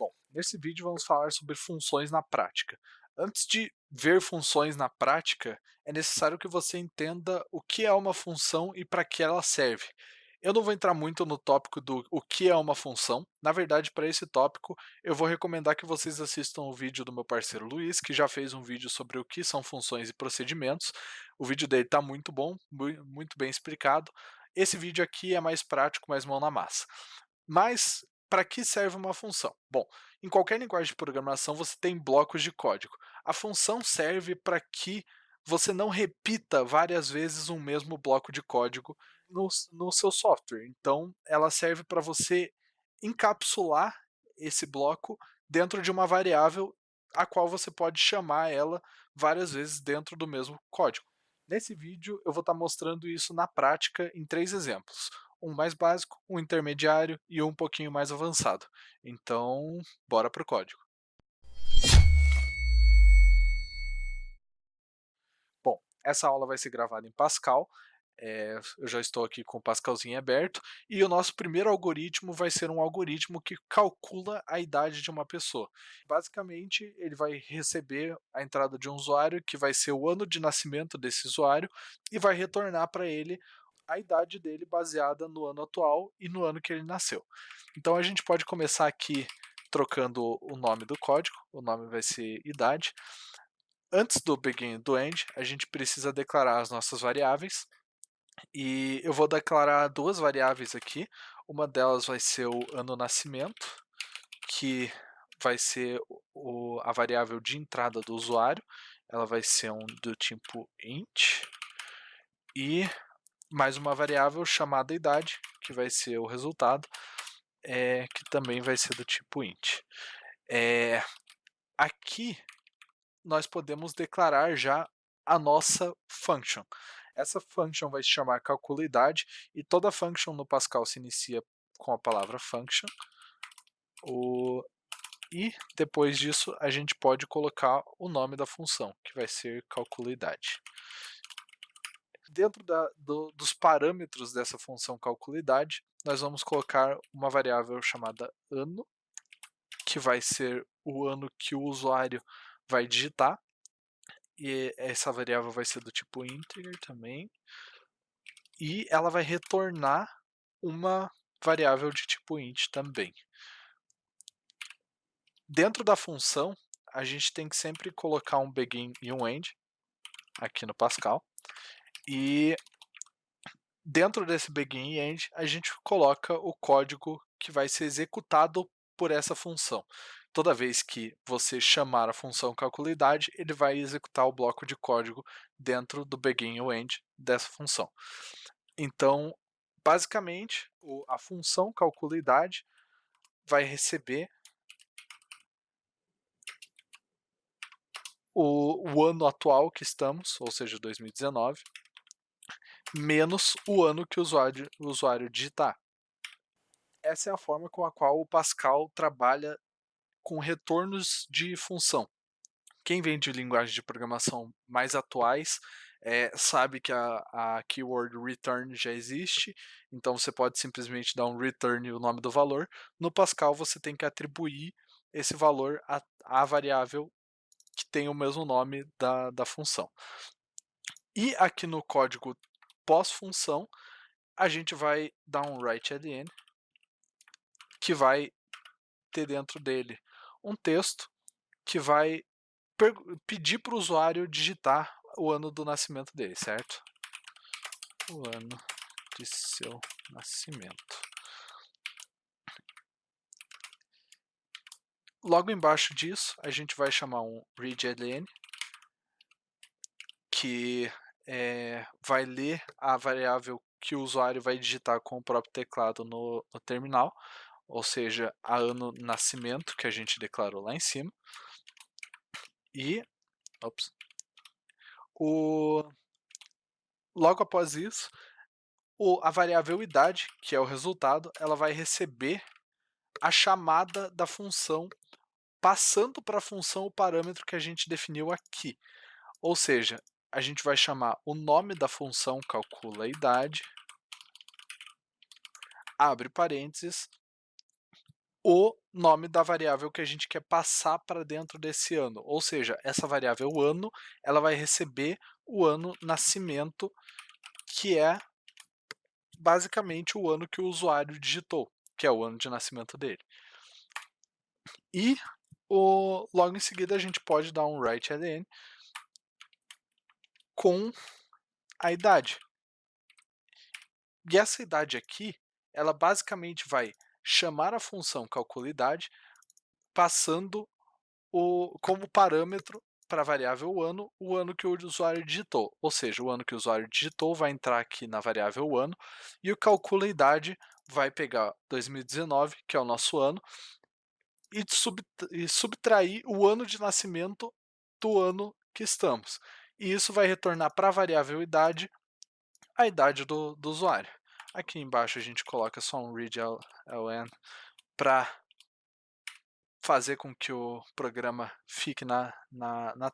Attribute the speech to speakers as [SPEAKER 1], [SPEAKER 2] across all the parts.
[SPEAKER 1] Bom, nesse vídeo vamos falar sobre funções na prática. Antes de ver funções na prática, é necessário que você entenda o que é uma função e para que ela serve. Eu não vou entrar muito no tópico do o que é uma função. Na verdade, para esse tópico, eu vou recomendar que vocês assistam o vídeo do meu parceiro Luiz, que já fez um vídeo sobre o que são funções e procedimentos. O vídeo dele está muito bom, muito bem explicado. Esse vídeo aqui é mais prático, mais mão na massa. Mas para que serve uma função? Bom, em qualquer linguagem de programação você tem blocos de código. A função serve para que você não repita várias vezes um mesmo bloco de código no seu software. Então, ela serve para você encapsular esse bloco dentro de uma variável a qual você pode chamar ela várias vezes dentro do mesmo código. Nesse vídeo, eu vou estar mostrando isso na prática em 3 exemplos. Um mais básico, um intermediário e um pouquinho mais avançado. Então, bora para o código. Bom, essa aula vai ser gravada em Pascal. Eu já estou aqui com o Pascalzinho aberto. E o nosso primeiro algoritmo vai ser um algoritmo que calcula a idade de uma pessoa. Basicamente, ele vai receber a entrada de um usuário, que vai ser o ano de nascimento desse usuário, e vai retornar para ele a idade dele baseada no ano atual e no ano que ele nasceu. Então a gente pode começar aqui trocando o nome do código. O nome vai ser idade. Antes do begin e do end, a gente precisa declarar as nossas variáveis. E eu vou declarar duas variáveis aqui. Uma delas vai ser o ano nascimento, que vai ser a variável de entrada do usuário. Ela vai ser do tipo int. E mais uma variável chamada idade, que vai ser o resultado, que também vai ser do tipo int. Aqui nós podemos declarar já a nossa function. Essa function vai se chamar calculaidade e toda function no Pascal se inicia com a palavra function. E depois disso a gente pode colocar o nome da função, que vai ser calculaidade. Dentro dos parâmetros dessa função calculaidade, nós vamos colocar uma variável chamada ano, que vai ser o ano que o usuário vai digitar. E essa variável vai ser do tipo integer também. E ela vai retornar uma variável de tipo int também. Dentro da função, a gente tem que sempre colocar um begin e um end aqui no Pascal. E dentro desse begin e end, a gente coloca o código que vai ser executado por essa função. Toda vez que você chamar a função calculaidade, ele vai executar o bloco de código dentro do begin ou end dessa função. Então, basicamente, a função calculaidade vai receber o ano atual que estamos, ou seja, 2019, menos o ano que o usuário digitar. Essa é a forma com a qual o Pascal trabalha com retornos de função. Quem vem de linguagens de programação mais atuais sabe que a keyword return já existe, então você pode simplesmente dar um return e o nome do valor. No Pascal você tem que atribuir esse valor à variável que tem o mesmo nome da função. E aqui no código pós-função, a gente vai dar um write_ln, que vai ter dentro dele um texto que vai pedir para o usuário digitar o ano do nascimento dele, certo? O ano de seu nascimento. Logo embaixo disso, a gente vai chamar um readLN, que vai ler a variável que o usuário vai digitar com o próprio teclado no terminal, ou seja, a ano nascimento que a gente declarou lá em cima. E logo após isso, a variável idade, que é o resultado, ela vai receber a chamada da função, passando para a função o parâmetro que a gente definiu aqui. Ou seja, a gente vai chamar o nome da função calculaidade, abre parênteses, o nome da variável que a gente quer passar para dentro desse ano. Ou seja, essa variável ano, ela vai receber o ano nascimento, que é basicamente o ano que o usuário digitou, que é o ano de nascimento dele. E logo em seguida a gente pode dar um write_ln com a idade. E essa idade aqui, ela basicamente vai chamar a função calcula_idade, passando como parâmetro para a variável ano, o ano que o usuário digitou. Ou seja, o ano que o usuário digitou vai entrar aqui na variável ano, e o calcula_idade vai pegar 2019, que é o nosso ano, e subtrair o ano de nascimento do ano que estamos. E isso vai retornar para a variável idade a idade do usuário. Aqui embaixo a gente coloca só um readLN para fazer com que o programa fique na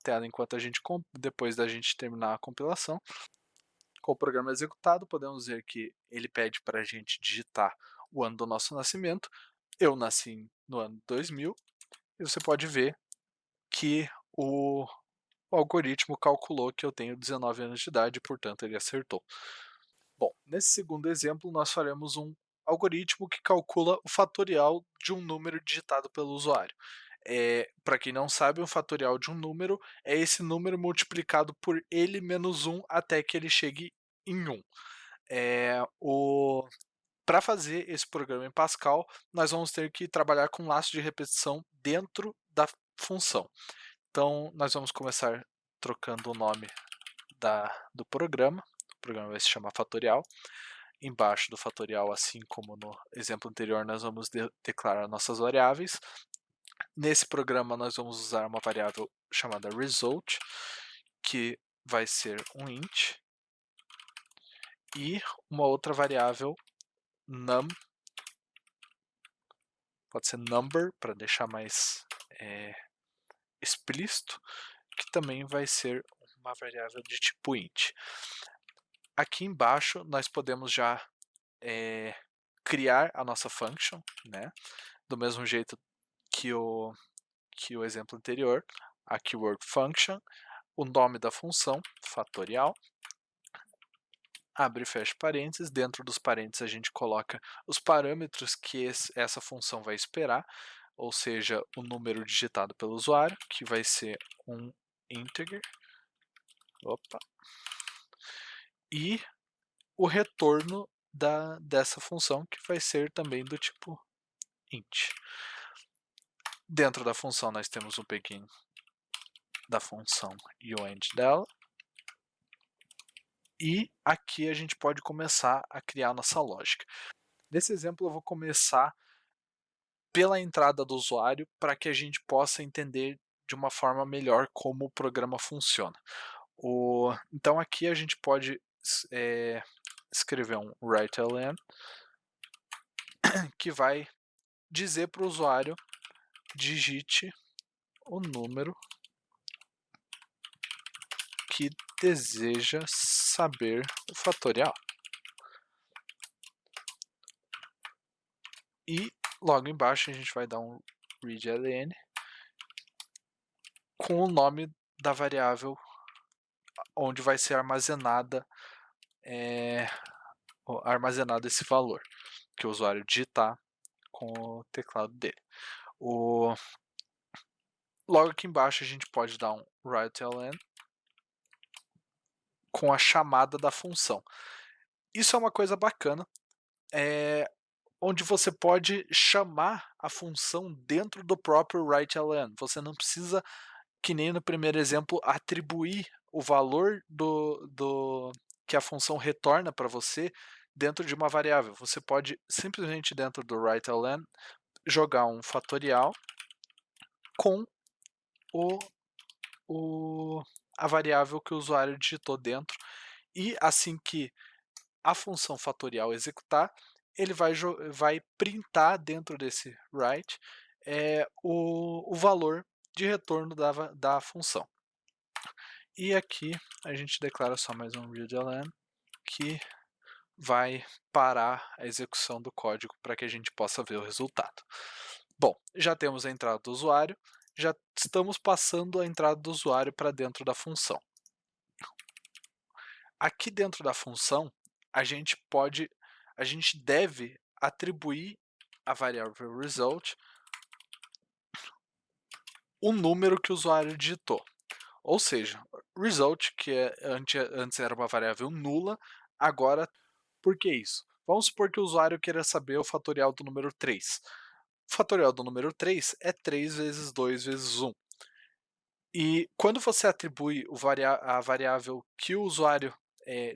[SPEAKER 1] tela enquanto a gente depois da gente terminar a compilação. Com o programa executado, podemos ver que ele pede para a gente digitar o ano do nosso nascimento. Eu nasci no ano 2000, e você pode ver que o algoritmo calculou que eu tenho 19 anos de idade, portanto ele acertou. Bom, nesse segundo exemplo, nós faremos um algoritmo que calcula o fatorial de um número digitado pelo usuário. Para quem não sabe, o fatorial de um número é esse número multiplicado por ele menos 1 até que ele chegue em 1. Para fazer esse programa em Pascal, nós vamos ter que trabalhar com laço de repetição dentro da função. Então, nós vamos começar trocando o nome do programa. O programa vai se chamar fatorial. Embaixo do fatorial, assim como no exemplo anterior, nós vamos declarar nossas variáveis. Nesse programa, nós vamos usar uma variável chamada result, que vai ser um int, e uma outra variável num, pode ser number, para deixar mais explícito, que também vai ser uma variável de tipo int. Aqui embaixo nós podemos já criar a nossa function, né? Do mesmo jeito que o exemplo anterior, a keyword function, o nome da função, fatorial, abre e fecha parênteses, dentro dos parênteses a gente coloca os parâmetros que essa função vai esperar, ou seja, o número digitado pelo usuário, que vai ser um integer, e o retorno dessa função, que vai ser também do tipo int. Dentro da função nós temos o begin da função e o end dela. E aqui a gente pode começar a criar nossa lógica. Nesse exemplo eu vou começar pela entrada do usuário para que a gente possa entender de uma forma melhor como o programa funciona. Então aqui a gente pode escrever um write_ln que vai dizer para o usuário digite o número que deseja saber o fatorial. E logo embaixo a gente vai dar um readLN com o nome da variável onde vai ser armazenado esse valor que o usuário digitar com o teclado dele. Logo aqui embaixo a gente pode dar um write_ln com a chamada da função. Isso é uma coisa bacana, onde você pode chamar a função dentro do próprio write_ln. Você não precisa, que nem no primeiro exemplo, atribuir o valor que a função retorna para você dentro de uma variável. Você pode simplesmente dentro do write_ln jogar um fatorial com a variável que o usuário digitou dentro, e assim que a função fatorial executar, ele vai printar dentro desse write o valor de retorno da função. E aqui a gente declara só mais um readLN que vai parar a execução do código para que a gente possa ver o resultado. Bom, já temos a entrada do usuário, já estamos passando a entrada do usuário para dentro da função. Aqui dentro da função, a gente deve atribuir à variável result o número que o usuário digitou. Ou seja, result, que antes era uma variável nula, agora, por que isso? Vamos supor que o usuário queira saber o fatorial do número 3. O fatorial do número 3 é 3 vezes 2 vezes 1. E quando você atribui a variável que o usuário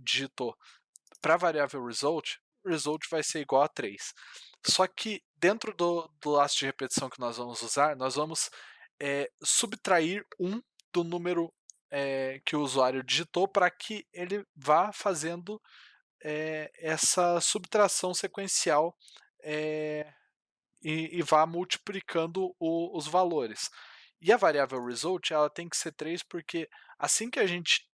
[SPEAKER 1] digitou para a variável result, result vai ser igual a 3. Só que dentro do laço de repetição que nós vamos usar, nós vamos subtrair 1 do número que o usuário digitou para que ele vá fazendo essa subtração sequencial e vá multiplicando os valores. E a variável result ela tem que ser 3 porque assim que a gente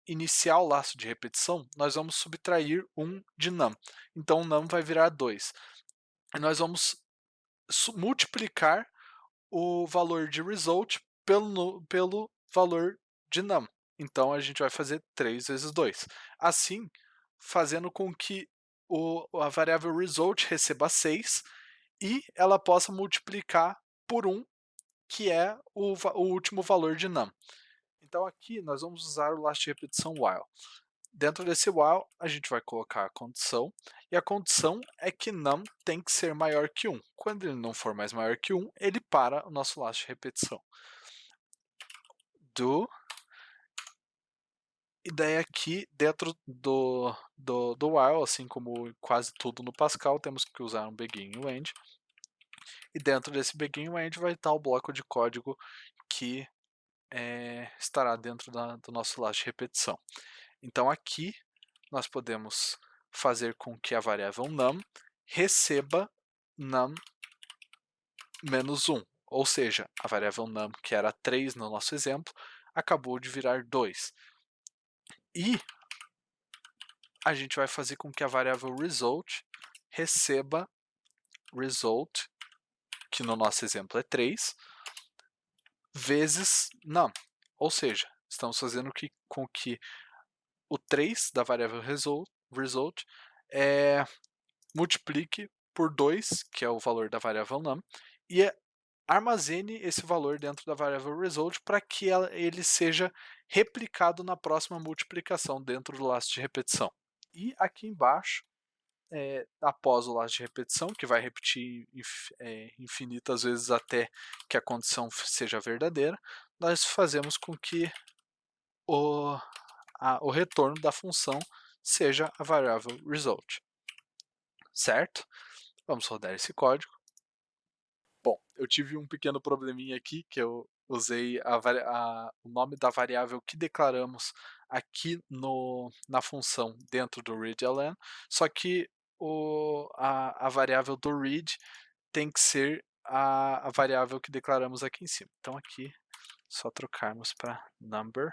[SPEAKER 1] iniciar o laço de repetição, nós vamos subtrair 1 de num. Então num vai virar 2. E nós vamos multiplicar o valor de result pelo valor de num. Então a gente vai fazer 3 vezes 2. Assim, fazendo com que a variável result receba 6 e ela possa multiplicar por 1, que é o último valor de num. Então aqui nós vamos usar o laço de repetição while. Dentro desse while, a gente vai colocar a condição, e a condição é que num tem que ser maior que 1. Quando ele não for mais maior que 1, ele para o nosso laço de repetição. E daí aqui, dentro do while, assim como quase tudo no Pascal, temos que usar um begin e um end. E dentro desse begin e um end vai estar o bloco de código que estará dentro do nosso laço de repetição. Então aqui nós podemos fazer com que a variável num receba num menos 1. Ou seja, a variável num, que era 3 no nosso exemplo, acabou de virar 2. E a gente vai fazer com que a variável result receba result, que no nosso exemplo é 3, vezes num. Ou seja, estamos fazendo com que o 3 da variável result multiplique por 2, que é o valor da variável num, e armazene esse valor dentro da variável result para que ele seja replicado na próxima multiplicação dentro do laço de repetição. E aqui embaixo, após o laço de repetição, que vai repetir infinitas vezes até que a condição seja verdadeira, nós fazemos com que o retorno da função seja a variável result. Certo? Vamos rodar esse código. Bom, eu tive um pequeno probleminha aqui, que eu usei o nome da variável que declaramos aqui na função dentro do readln, só que a variável do read tem que ser a variável que declaramos aqui em cima. Então aqui, só trocarmos para number,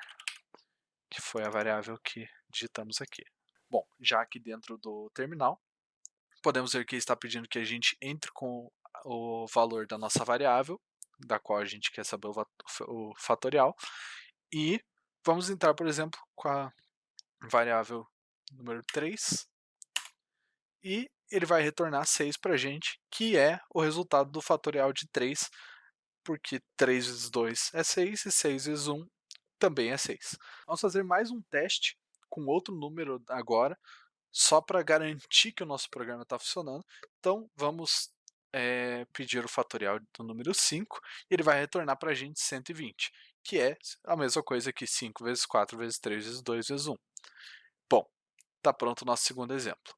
[SPEAKER 1] que foi a variável que digitamos aqui. Bom, já aqui dentro do terminal, podemos ver que ele está pedindo que a gente entre com o valor da nossa variável, da qual a gente quer saber o fatorial, e vamos entrar, por exemplo, com a variável número 3, e ele vai retornar 6 para a gente, que é o resultado do fatorial de 3, porque 3 vezes 2 é 6 e 6 vezes 1 também é 6. Vamos fazer mais um teste com outro número agora, só para garantir que o nosso programa está funcionando. Então vamos pedir o fatorial do número 5 e ele vai retornar para a gente 120, que é a mesma coisa que 5 vezes 4 vezes 3 vezes 2 vezes 1. Bom, está pronto o nosso segundo exemplo.